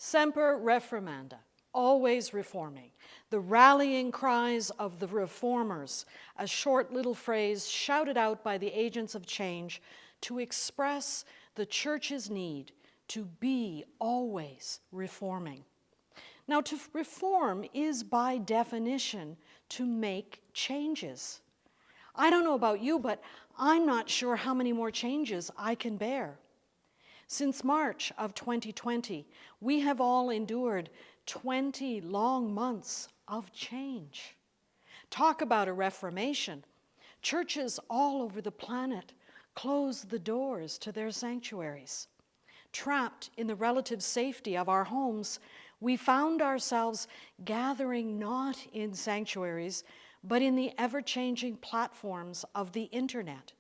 Semper reformanda, always reforming, the rallying cries of the reformers, a short little phrase shouted out by the agents of change to express the church's need to be always reforming. Now, to reform is by definition to make changes. I don't know about you, but I'm not sure how many more changes I can bear. Since March of 2020, we have all endured 20 long months of change. Talk about a reformation. Churches all over the planet closed the doors to their sanctuaries. Trapped in the relative safety of our homes, we found ourselves gathering not in sanctuaries, but in the ever-changing platforms of the internet.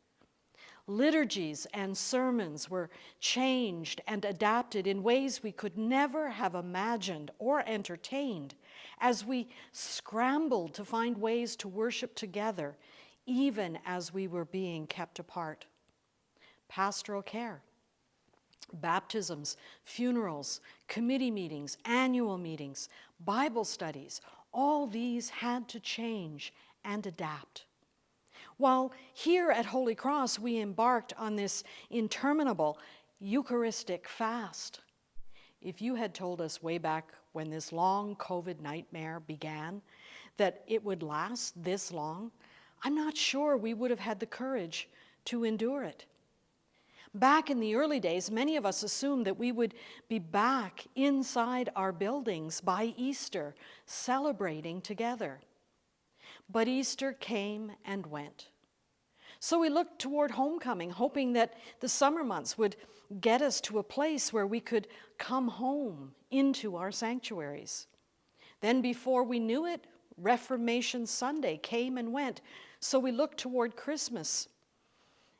Liturgies and sermons were changed and adapted in ways we could never have imagined or entertained as we scrambled to find ways to worship together, even as we were being kept apart. Pastoral care, baptisms, funerals, committee meetings, annual meetings, Bible studies, all these had to change and adapt. While here at Holy Cross we embarked on this interminable Eucharistic fast, if you had told us way back when this long COVID nightmare began that it would last this long, I'm not sure we would have had the courage to endure it. Back in the early days, many of us assumed that we would be back inside our buildings by Easter, celebrating together. But Easter came and went. So we looked toward homecoming, hoping that the summer months would get us to a place where we could come home into our sanctuaries. Then before we knew it, Reformation Sunday came and went. So we looked toward Christmas.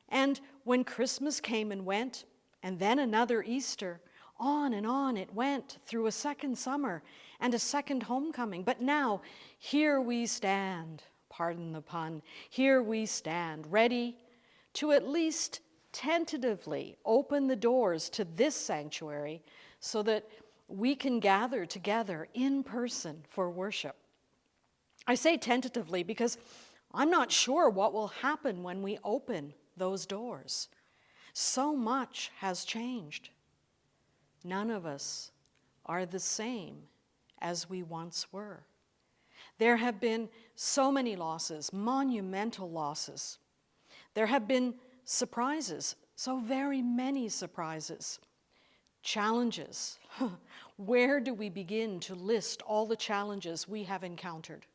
And when Christmas came and went, and then another Easter, on it went through a second summer and a second homecoming. But now, here we stand, pardon the pun, here we stand, ready to at least tentatively open the doors to this sanctuary so that we can gather together in person for worship. I say tentatively because I'm not sure what will happen when we open those doors. So much has changed. None of us are the same as we once were. There have been so many losses, monumental losses. There have been surprises, so very many surprises. Challenges. Where do we begin to list all the challenges we have encountered?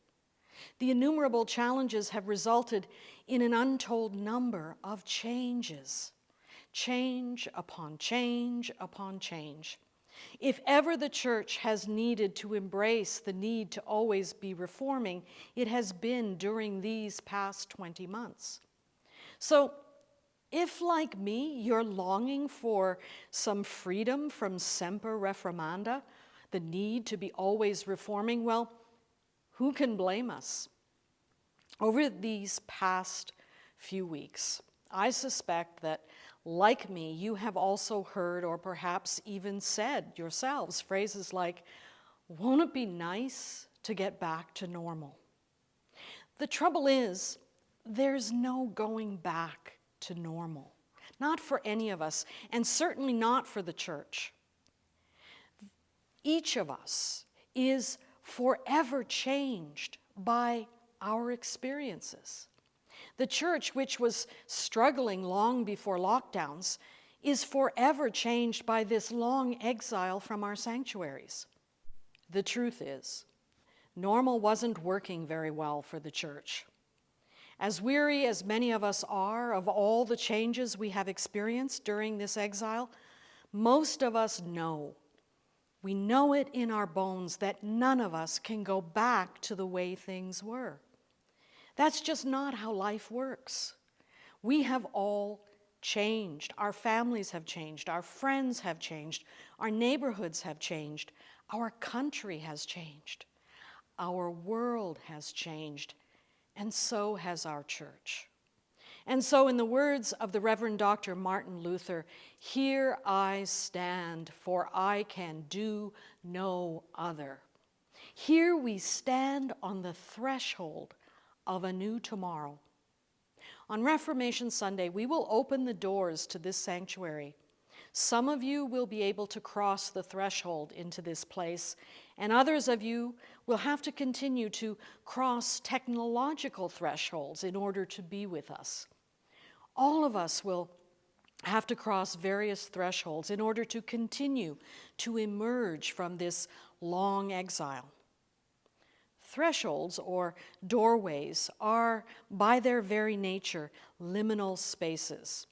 The innumerable challenges have resulted in an untold number of changes. Change upon change upon change. If ever the church has needed to embrace the need to always be reforming, it has been during these past 20 months. So, if like me, you're longing for some freedom from semper reformanda, the need to be always reforming, well, who can blame us? Over these past few weeks, I suspect that, like me, you have also heard or perhaps even said yourselves phrases like, "Won't it be nice to get back to normal?" The trouble is, there's no going back to normal. Not for any of us, and certainly not for the church. Each of us is forever changed by our experiences. The church, which was struggling long before lockdowns, is forever changed by this long exile from our sanctuaries. The truth is, normal wasn't working very well for the church. As weary as many of us are of all the changes we have experienced during this exile, most of us know. We know it in our bones that none of us can go back to the way things were. That's just not how life works. We have all changed. Our families have changed. Our friends have changed. Our neighborhoods have changed. Our country has changed. Our world has changed. And so has our church. And so, in the words of the Reverend Dr. Martin Luther, "Here I stand, for I can do no other." Here we stand on the threshold of a new tomorrow. On Reformation Sunday, we will open the doors to this sanctuary. Some of you will be able to cross the threshold into this place, and others of you will have to continue to cross technological thresholds in order to be with us. All of us will have to cross various thresholds in order to continue to emerge from this long exile. Thresholds, or doorways, are, by their very nature, liminal spaces.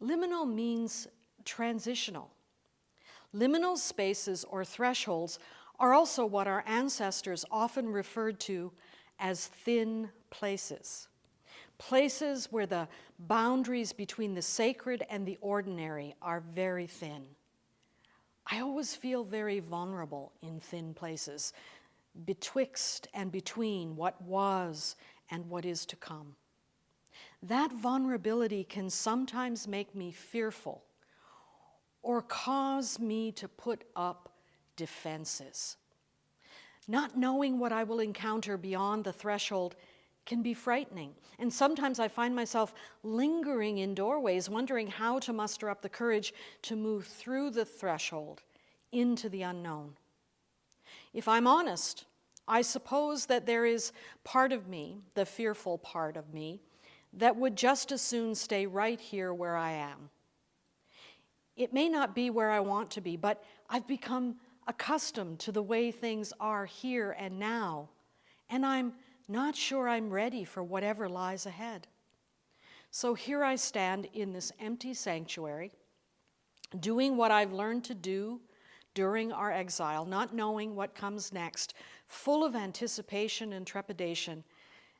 Liminal means transitional. Liminal spaces, or thresholds, are also what our ancestors often referred to as thin places. Places where the boundaries between the sacred and the ordinary are very thin. I always feel very vulnerable in thin places, betwixt and between what was and what is to come. That vulnerability can sometimes make me fearful or cause me to put up defenses. Not knowing what I will encounter beyond the threshold can be frightening, and sometimes I find myself lingering in doorways, wondering how to muster up the courage to move through the threshold into the unknown. If I'm honest, I suppose that there is part of me, the fearful part of me, that would just as soon stay right here where I am. It may not be where I want to be, but I've become accustomed to the way things are here and now, and I'm not sure I'm ready for whatever lies ahead. So here I stand in this empty sanctuary, doing what I've learned to do during our exile, not knowing what comes next, full of anticipation and trepidation,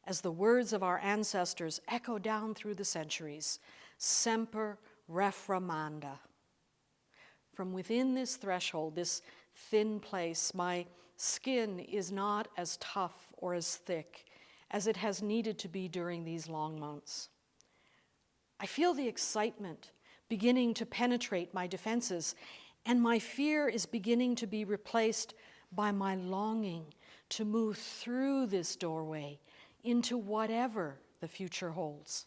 as the words of our ancestors echo down through the centuries, "Semper reformanda." From within this threshold, this thin place, my skin is not as tough or as thick as it has needed to be during these long months. I feel the excitement beginning to penetrate my defenses, and my fear is beginning to be replaced by my longing to move through this doorway into whatever the future holds.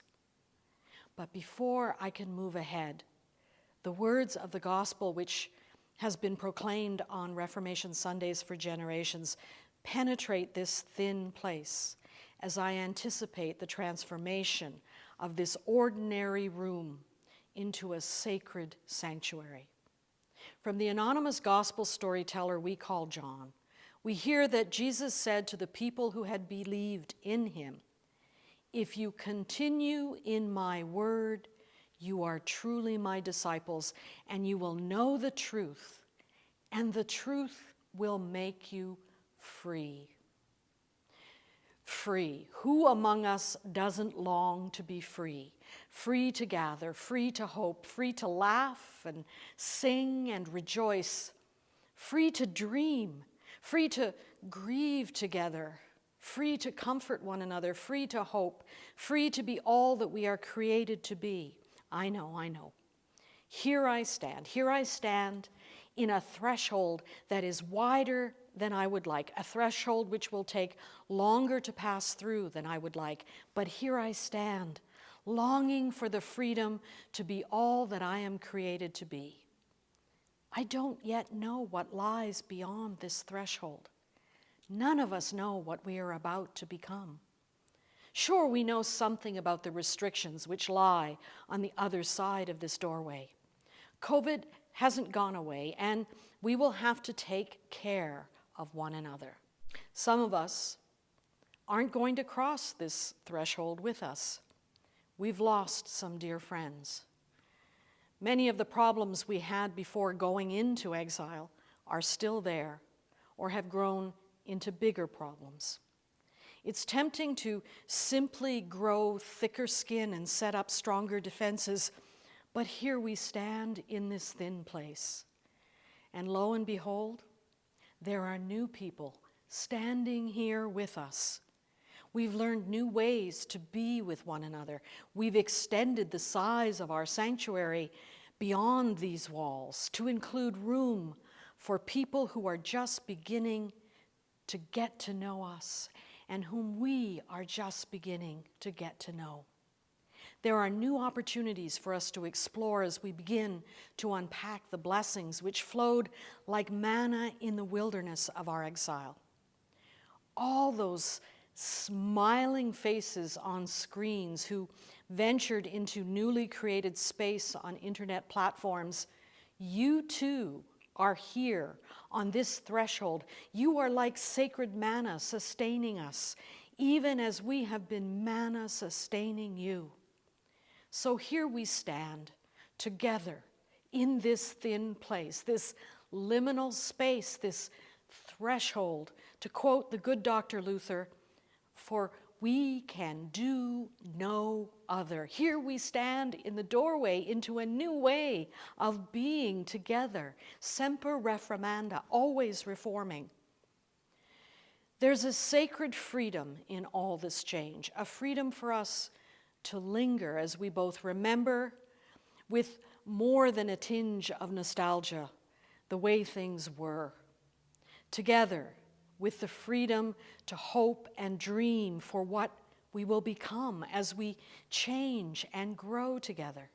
But before I can move ahead, the words of the gospel, which has been proclaimed on Reformation Sundays for generations, penetrate this thin place as I anticipate the transformation of this ordinary room into a sacred sanctuary. From the anonymous gospel storyteller we call John, we hear that Jesus said to the people who had believed in him, "If you continue in my word, you are truly my disciples, and you will know the truth, and the truth will make you free." Free. Who among us doesn't long to be free? Free to gather, free to hope, free to laugh and sing and rejoice, free to dream, free to grieve together, free to comfort one another, free to hope, free to be all that we are created to be. I know. Here I stand in a threshold that is wider than I would like, a threshold which will take longer to pass through than I would like. But here I stand, longing for the freedom to be all that I am created to be. I don't yet know what lies beyond this threshold. None of us know what we are about to become. Sure, we know something about the restrictions which lie on the other side of this doorway. COVID hasn't gone away, and we will have to take care of one another. Some of us aren't going to cross this threshold with us. We've lost some dear friends. Many of the problems we had before going into exile are still there or have grown into bigger problems. It's tempting to simply grow thicker skin and set up stronger defenses, but here we stand in this thin place. And lo and behold, there are new people standing here with us. We've learned new ways to be with one another. We've extended the size of our sanctuary beyond these walls to include room for people who are just beginning to get to know us and whom we are just beginning to get to know. There are new opportunities for us to explore as we begin to unpack the blessings which flowed like manna in the wilderness of our exile. All those smiling faces on screens who ventured into newly created space on internet platforms, you too are here on this threshold. You are like sacred manna sustaining us, even as we have been manna sustaining you. So here we stand together in this thin place, this liminal space, this threshold, to quote the good Dr. Luther, for we can do no other. Here we stand in the doorway into a new way of being together, semper reformanda, always reforming. There's a sacred freedom in all this change, a freedom for us to linger as we both remember with more than a tinge of nostalgia the way things were, together with the freedom to hope and dream for what we will become as we change and grow together.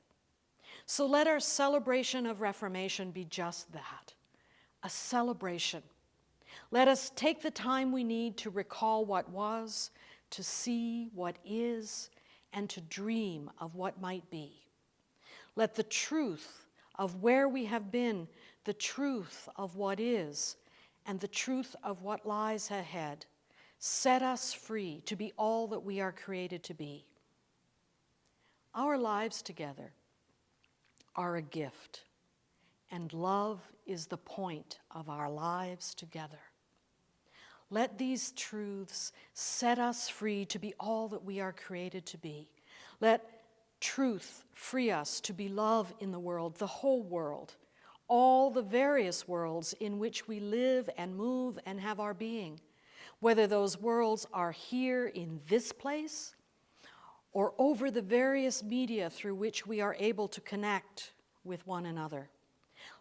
So let our celebration of Reformation be just that, a celebration. Let us take the time we need to recall what was, to see what is, and to dream of what might be. Let the truth of where we have been, the truth of what is, and the truth of what lies ahead set us free to be all that we are created to be. Our lives together are a gift, and love is the point of our lives together. Let these truths set us free to be all that we are created to be. Let truth free us to be love in the world, the whole world, all the various worlds in which we live and move and have our being, whether those worlds are here in this place or over the various media through which we are able to connect with one another.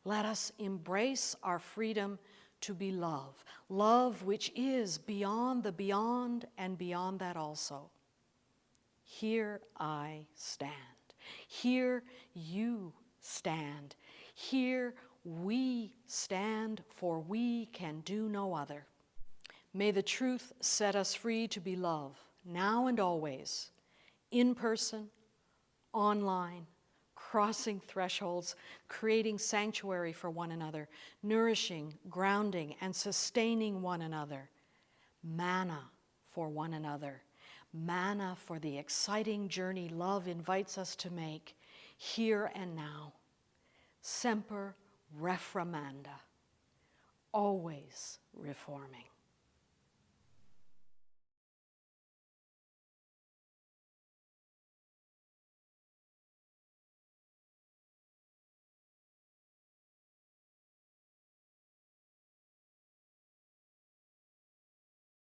Let us embrace our freedom to be love, love which is beyond the beyond and beyond that also. Here I stand. Here you stand. Here we stand, for we can do no other. May the truth set us free to be love, now and always, in person, online, crossing thresholds, creating sanctuary for one another, nourishing, grounding, and sustaining one another. Manna for one another. Manna for the exciting journey love invites us to make here and now. Semper reformanda, always reforming.